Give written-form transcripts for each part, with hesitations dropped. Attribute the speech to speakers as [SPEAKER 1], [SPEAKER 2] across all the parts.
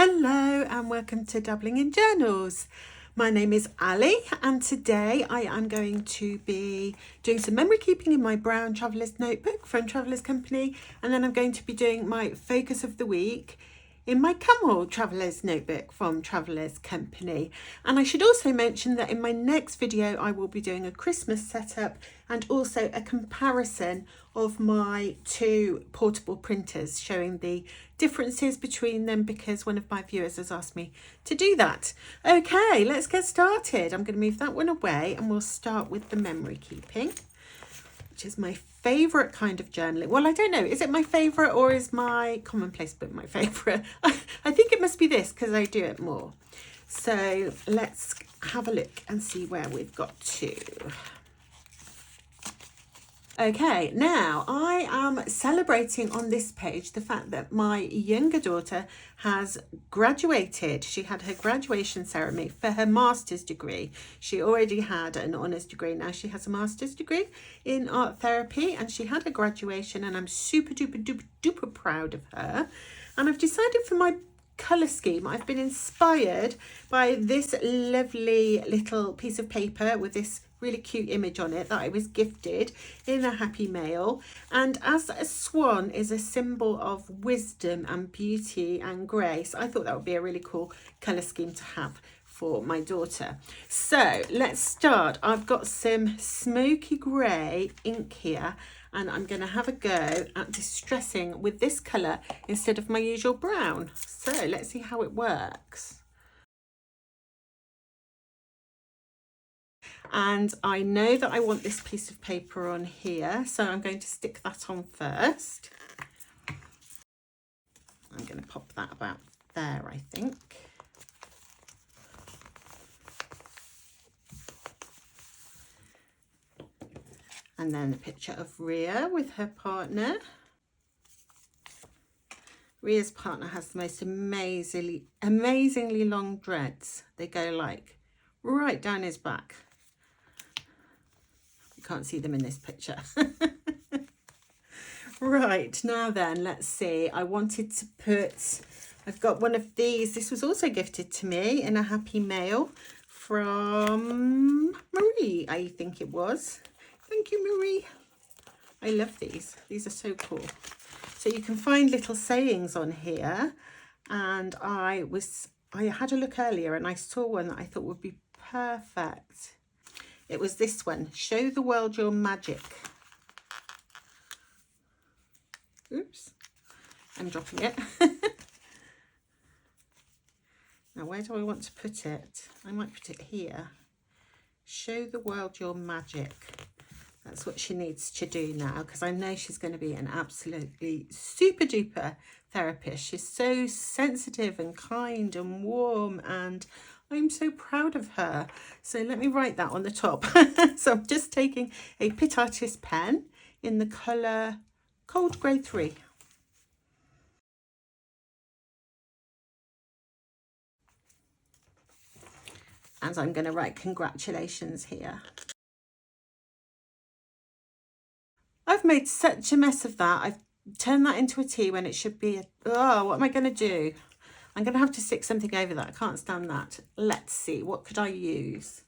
[SPEAKER 1] Hello and welcome to Dabbling in Journals. My name is Ali and today I am going to be doing some memory keeping in my brown Traveller's notebook from Traveller's Company, and then I'm going to be doing my focus of the week in my Camel Traveller's notebook from Traveller's Company. And I should also mention that in my next video I will be doing a Christmas setup and also a comparison of my two portable printers, showing the differences between them because one of my viewers has asked me to do that. Okay, let's get started. I'm going to move that one away and we'll start with the memory keeping, which is my favourite kind of journaling. Well, I don't know, is it my favourite or is my commonplace book my favourite? I think it must be this because I do it more. So let's have a look and see where we've got to. Okay, now I am celebrating on this page the fact that my younger daughter has graduated. She had her graduation ceremony for her master's degree. She already had an honours degree. Now she has a master's degree in art therapy and she had a graduation, and I'm super duper duper duper proud of her. And I've decided for my colour scheme, I've been inspired by this lovely little piece of paper with this really cute image on it that I was gifted in a happy mail. And as a swan is a symbol of wisdom and beauty and grace, I thought that would be a really cool colour scheme to have for my daughter. So let's start. I've got some smoky grey ink here and I'm going to have a go at distressing with this colour instead of my usual brown. So let's see how it works. And I know that I want this piece of paper on here, so I'm going to stick that on first. I'm going to pop that about there, I think. And then a picture of Ria with her partner. Ria's partner has the most amazingly long dreads. They go like right down his back. You can't see them in this picture. Right, now then, let's see. I wanted to put, I've got one of these. This was also gifted to me in a happy mail from Marie, I think it was. Thank you, Marie. I love these. These are so cool. So you can find little sayings on here. And I had a look earlier and I saw one that I thought would be perfect. It was this one: show the world your magic. Oops, I'm dropping it. Now, where do I want to put it? I might put it here. Show the world your magic. That's what she needs to do now, because I know she's going to be an absolutely super duper therapist. She's so sensitive and kind and warm, and I'm so proud of her. So let me write that on the top. So I'm just taking a Pitt Artist pen in the colour Cold Grey 3. And I'm going to write congratulations here. I've made such a mess of that. I've turned that into a T when it should be a... Oh, what am I going to do? I'm going to have to stick something over that. I can't stand that. Let's see. What could I use?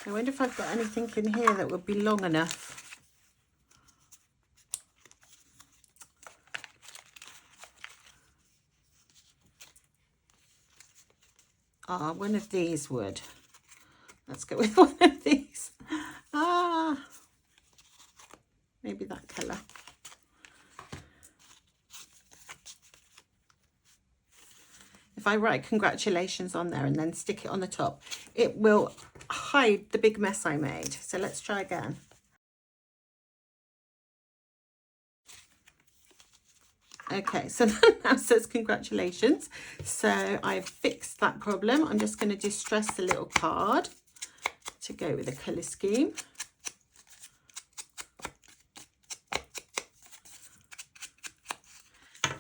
[SPEAKER 1] I wonder if I've got anything in here that would be long enough. Ah, one of these would. Let's go with one of these. Ah, maybe that colour. If I write congratulations on there and then stick it on the top, it will hide the big mess I made. So let's try again. Okay, so that now says congratulations. So I've fixed that problem. I'm just going to distress the little card to go with the colour scheme.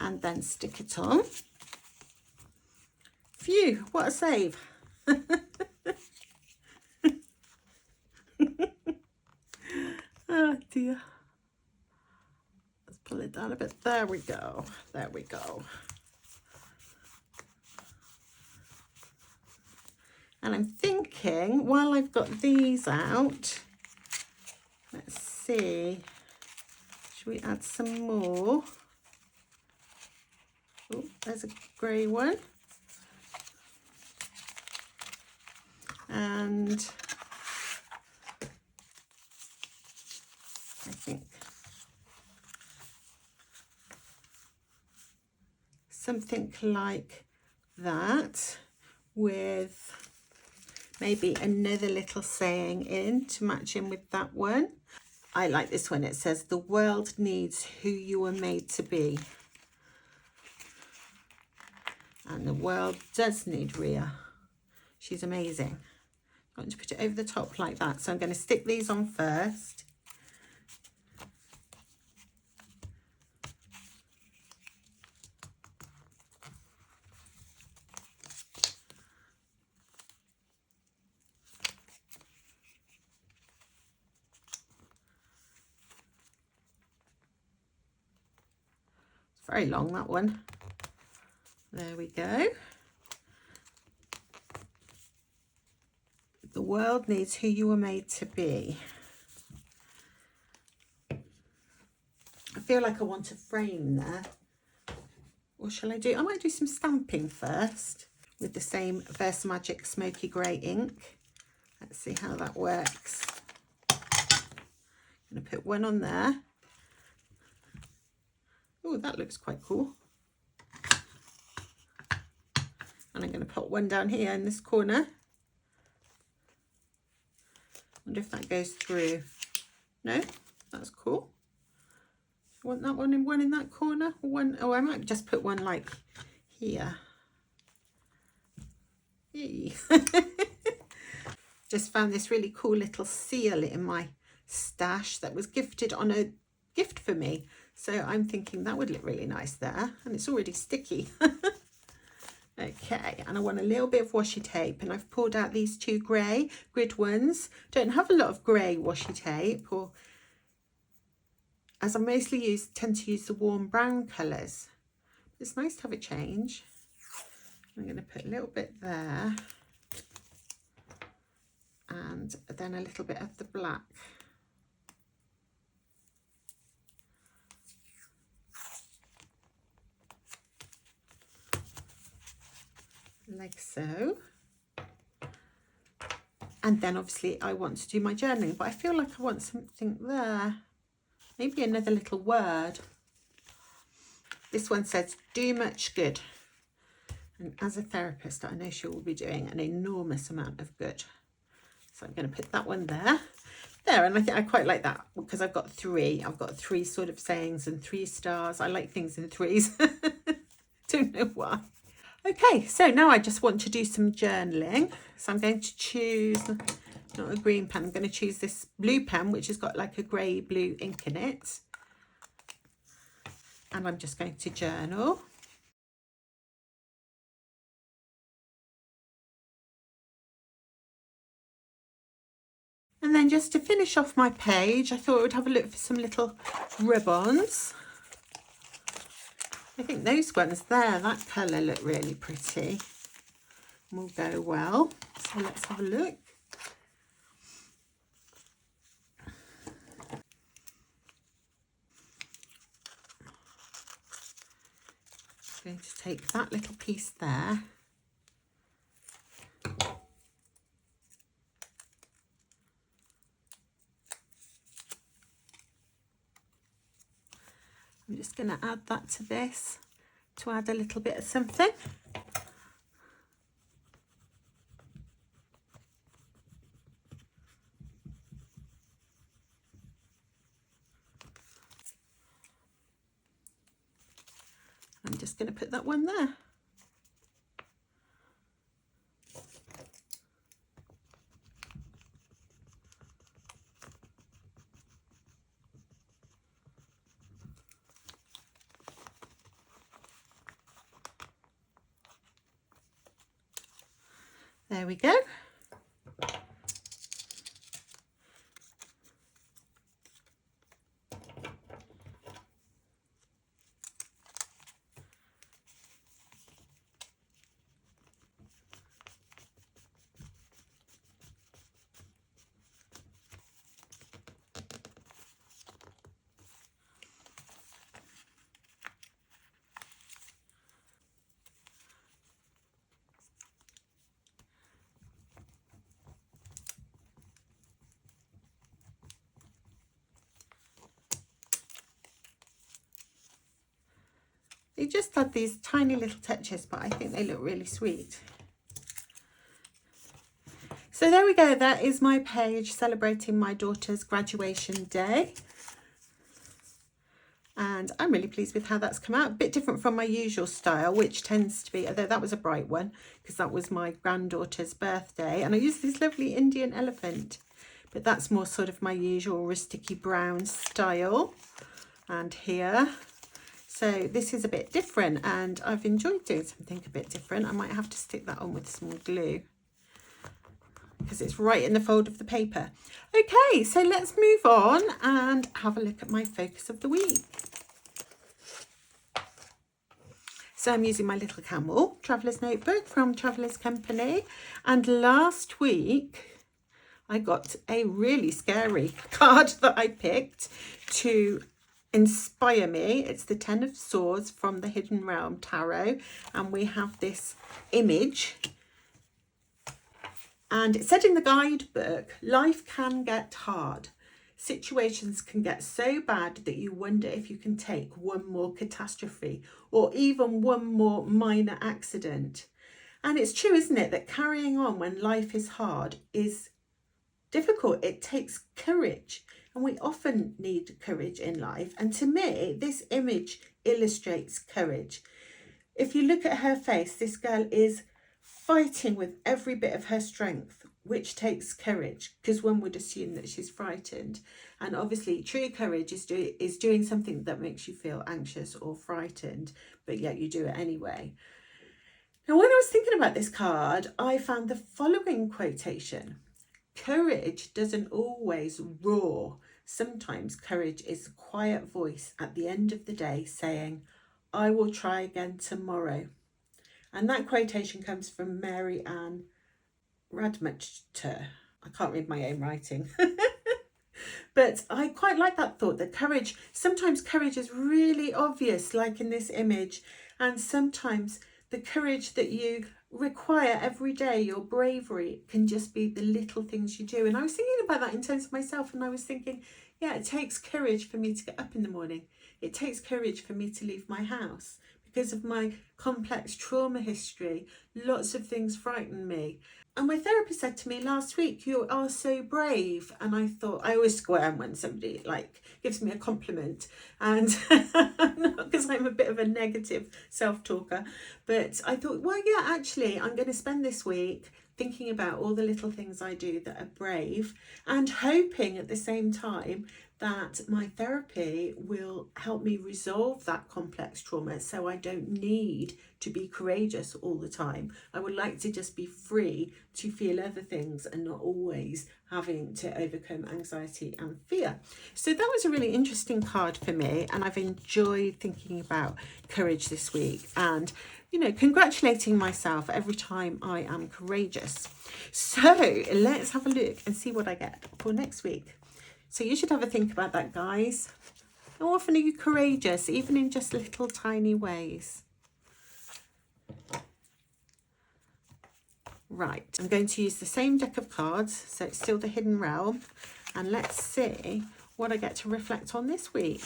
[SPEAKER 1] And then stick it on. Phew, what a save. Oh dear. Let's pull it down a bit. There we go. There we go. And I'm thinking, while I've got these out, let's see, should we add some more? Oh, there's a grey one. And I think something like that, with maybe another little saying in to match in with that one. I like this one. It says, the world needs who you were made to be. And the world does need Ria. She's amazing. I'm going to put it over the top like that. So I'm going to stick these on first. Very long, that one. There we go. The world needs who you were made to be. I feel like I want a frame there. What shall I do? I might do some stamping first with the same Versamagic Smoky Grey ink. Let's see how that works. I'm going to put one on there. Oh, that looks quite cool. And I'm going to put one down here in this corner. Wonder if that goes through. No, that's cool. I want that one in that corner. One, oh, I might just put one like here. Yay. Just found this really cool little seal in my stash that was gifted on a gift for me. So I'm thinking that would look really nice there. And it's already sticky. Okay, and I want a little bit of washi tape, and I've pulled out these two grey grid ones. Don't have a lot of grey washi tape, or as I mostly tend to use the warm brown colours. It's nice to have a change. I'm going to put a little bit there, and then a little bit of the black. Like so. And then obviously I want to do my journaling, but I feel like I want something there. Maybe another little word. This one says, do much good. And as a therapist, I know she will be doing an enormous amount of good. So I'm going to put that one there. There, and I think I quite like that because I've got three. I've got three sort of sayings and 3 stars. I like things in threes. Don't know why. Okay, so now I just want to do some journaling. So I'm going to choose, not a green pen, I'm going to choose this blue pen, which has got like a grey blue ink in it. And I'm just going to journal. And then just to finish off my page, I thought I would have a look for some little ribbons. I think those ones there, that colour look really pretty. Will go well. So let's have a look. I'm going to take that little piece there. I'm just going to add that to this to add a little bit of something. I'm just going to put that one there. There we go. They just had these tiny little touches, but I think they look really sweet. So there we go. That is my page celebrating my daughter's graduation day. And I'm really pleased with how that's come out. A bit different from my usual style, which tends to be, although that was a bright one, because that was my granddaughter's birthday. And I used this lovely Indian elephant, but that's more sort of my usual rusticy brown style. And here, so this is a bit different, and I've enjoyed doing something a bit different. I might have to stick that on with some glue, because it's right in the fold of the paper. Okay, so let's move on and have a look at my focus of the week. So I'm using my little camel traveller's notebook from Traveller's Company, and last week I got a really scary card that I picked to inspire me. It's the Ten of Swords from the Hidden Realm Tarot, and we have this image. And it said in the guidebook, life can get hard. Situations can get so bad that you wonder if you can take one more catastrophe or even one more minor accident. And it's true, isn't it, that carrying on when life is hard is difficult. It takes courage, and we often need courage in life. And to me, this image illustrates courage. If you look at her face, this girl is fighting with every bit of her strength, which takes courage, because one would assume that she's frightened. And obviously true courage is doing something that makes you feel anxious or frightened, but yet you do it anyway. Now, when I was thinking about this card, I found the following quotation: courage doesn't always roar. Sometimes courage is a quiet voice at the end of the day saying, I will try again tomorrow. And that quotation comes from Mary Ann Radmacher. I can't read my own writing. But I quite like that thought, that courage, sometimes courage is really obvious, like in this image. And sometimes the courage that you require every day, your bravery, can just be the little things you do. And I was thinking about that in terms of myself, and I was thinking, yeah, it takes courage for me to get up in the morning. It takes courage for me to leave my house. Because of my complex trauma history, lots of things frighten me. And my therapist said to me last week, you are so brave. And I thought, I always squirm when somebody gives me a compliment, and not because I'm a bit of a negative self-talker, but I thought, well, yeah, actually, I'm going to spend this week thinking about all the little things I do that are brave, and hoping at the same time that my therapy will help me resolve that complex trauma, so I don't need to be courageous all the time. I would like to just be free to feel other things and not always having to overcome anxiety and fear. So that was a really interesting card for me, and I've enjoyed thinking about courage this week, and congratulating myself every time I am courageous. So let's have a look and see what I get for next week. So you should have a think about that, guys. How often are you courageous, even in just little tiny ways? Right, I'm going to use the same deck of cards, so it's still the Hidden Realm, and let's see what I get to reflect on this week.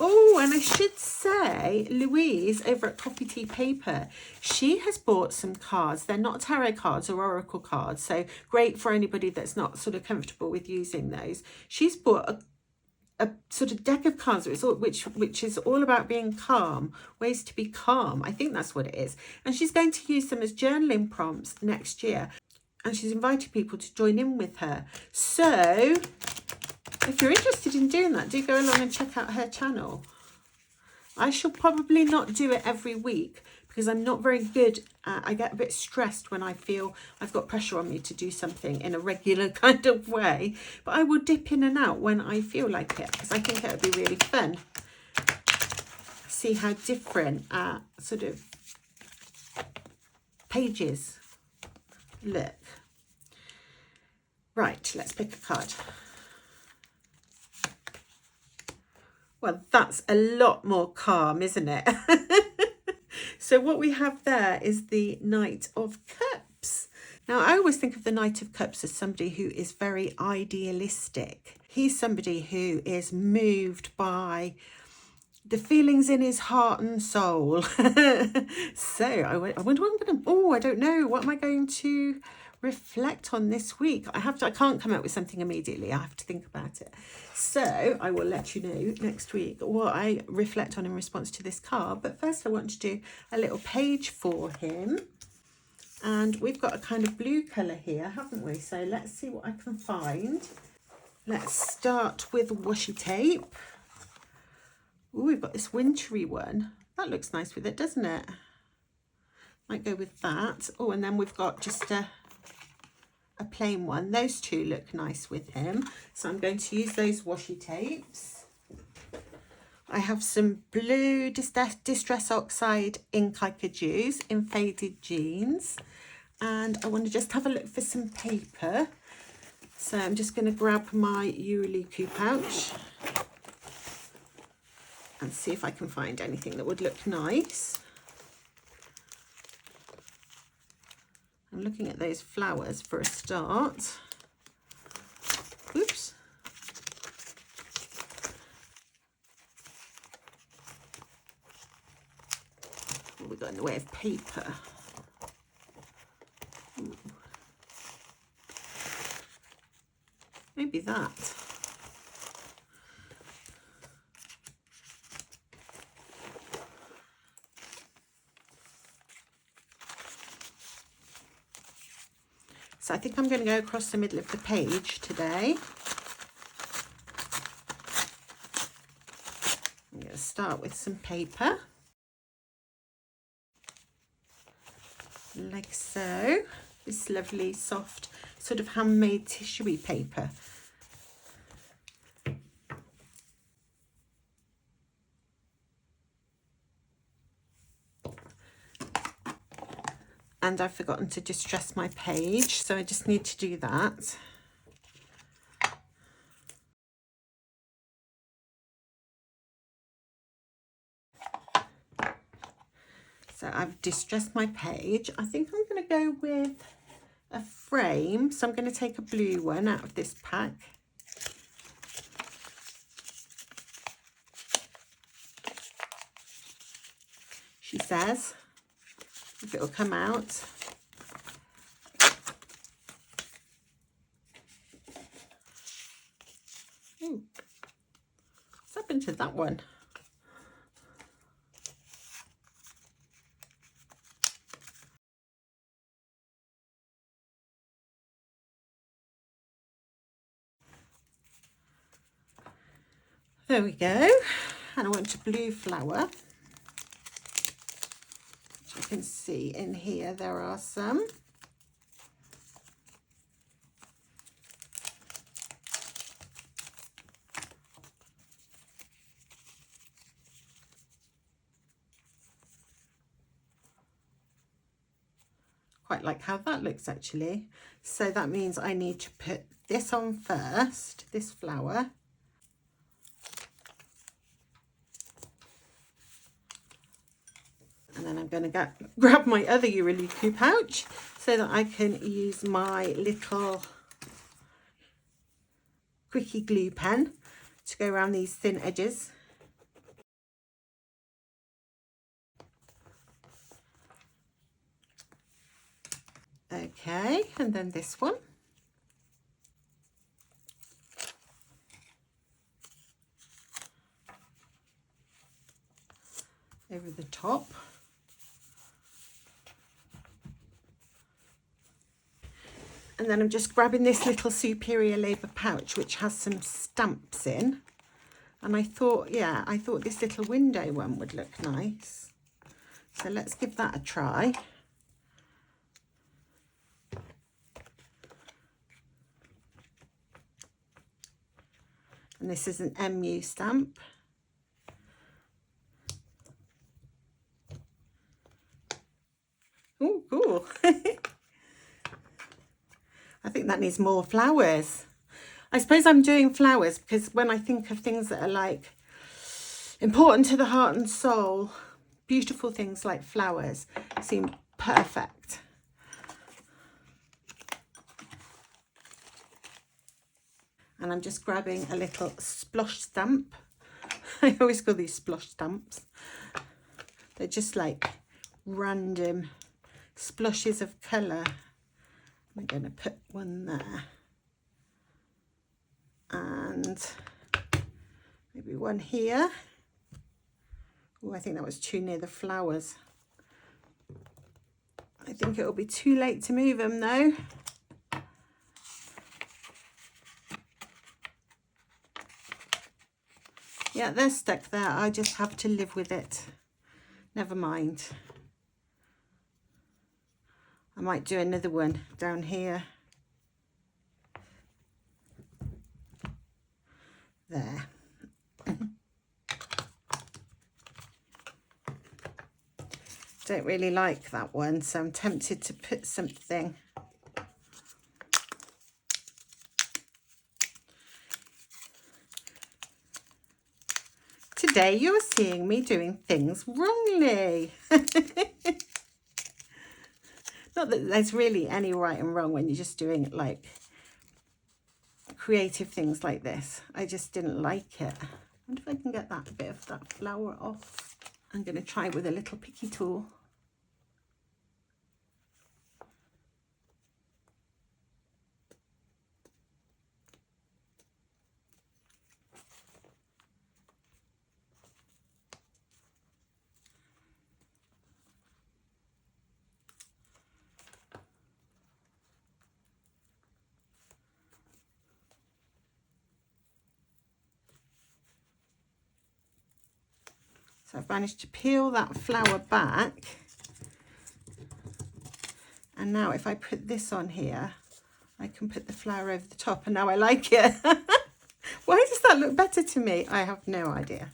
[SPEAKER 1] Oh, and I should say, Louise over at Coffee Tea Paper, she has bought some cards. They're not tarot cards or oracle cards, so great for anybody that's not sort of comfortable with using those. She's bought a sort of deck of cards which is all about being calm, ways to be calm. I think that's what it is. And she's going to use them as journaling prompts next year. And she's invited people to join in with her. So if you're interested in doing that, do go along and check out her channel. I shall probably not do it every week because I'm not very good. I get a bit stressed when I feel I've got pressure on me to do something in a regular kind of way. But I will dip in and out when I feel like it, because I think it would be really fun. See how different sort of pages look. Right, let's pick a card. Well, that's a lot more calm, isn't it? So what we have there is the Knight of Cups. Now, I always think of the Knight of Cups as somebody who is very idealistic. He's somebody who is moved by the feelings in his heart and soul. So I wonder what I'm going to, I don't know. What am I going to reflect on this week? I can't come up with something immediately. I have to think about it. So I will let you know next week what I reflect on in response to this card. But first I want to do a little page for him. And we've got a kind of blue colour here, haven't we? So let's see what I can find. Let's start with washi tape. Oh, we've got this wintry one. That looks nice with it, doesn't it? Might go with that. Oh, and then we've got just a plain one. Those two look nice with him. So I'm going to use those washi tapes. I have some blue Distress Oxide ink I could use in Faded Jeans. And I want to just have a look for some paper. So I'm just going to grab my Euroliku pouch and see if I can find anything that would look nice. I'm looking at those flowers for a start. Oops. What have we got in the way of paper? Ooh. Maybe that. So I think I'm going to go across the middle of the page today. I'm going to start with some paper. Like so. This lovely, soft, sort of handmade tissuey paper. And I've forgotten to distress my page, so I just need to do that. So I've distressed my page. I think I'm going to go with a frame. So I'm going to take a blue one out of this pack. She says, if it'll come out. Ooh, what's happened to that one? There we go. And I want a blue flower. Which I can see in here there are some. Quite like how that looks actually. So that means I need to put this on first, this flower. And then I'm going to grab my other Euroliku pouch so that I can use my little quickie glue pen to go around these thin edges. Okay, and then this one. Over the top. And then I'm just grabbing this little Superior Labour pouch, which has some stamps in. And I thought, yeah, I thought this little window one would look nice. So let's give that a try. And this is an MU stamp. Oh, cool. I think that needs more flowers. I suppose I'm doing flowers because when I think of things that are like important to the heart and soul, beautiful things like flowers seem perfect. And I'm just grabbing a little splosh stamp I always call these splosh stamps. They're just like random splashes of colour. I'm going to put one there. And maybe one here. Oh, I think that was too near the flowers. I think it'll be too late to move them though. Yeah, they're stuck there. I just have to live with it. Never mind. I might do another one down here. There. Don't really like that one, so I'm tempted to put something. Today you're seeing me doing things wrongly. Not that there's really any right and wrong when you're just doing like creative things like this. I just didn't like it. I wonder if I can get that bit of that flower off. I'm going to try with a little picky tool. So I've managed to peel that flower back. And now if I put this on here, I can put the flower over the top, and now I like it. Why does that look better to me? I have no idea.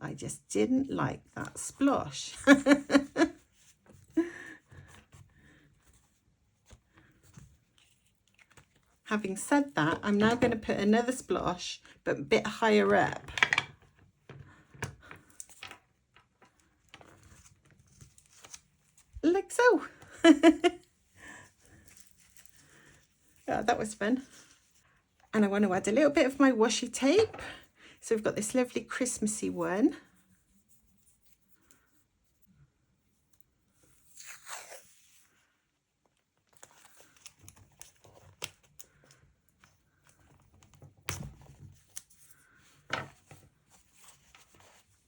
[SPEAKER 1] I just didn't like that splosh. Having said that, I'm now going to put another splosh, but a bit higher up. Like so. Yeah, that was fun. And I want to add a little bit of my washi tape. So we've got this lovely Christmassy one.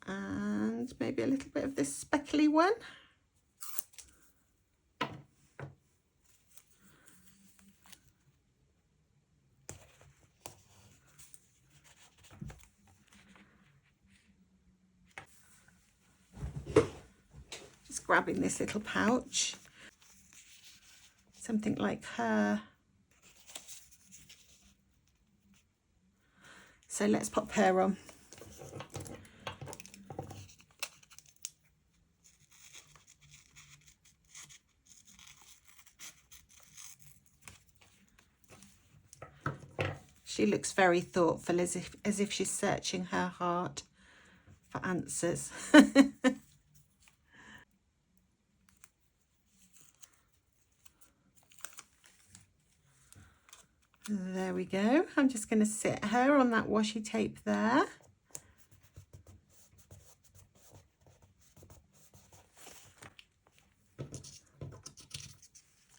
[SPEAKER 1] And maybe a little bit of this speckly one. Just grabbing this little pouch. Something like her. So let's pop her on. She looks very thoughtful, as if she's searching her heart for answers. There we go. I'm just going to sit her on that washi tape there.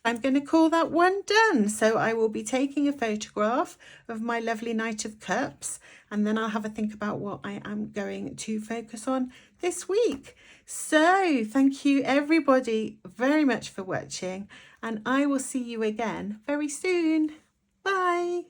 [SPEAKER 1] I'm going to call that one done. So I will be taking a photograph of my lovely Knight of Cups, and then I'll have a think about what I am going to focus on this week. So thank you everybody very much for watching, and I will see you again very soon. Bye.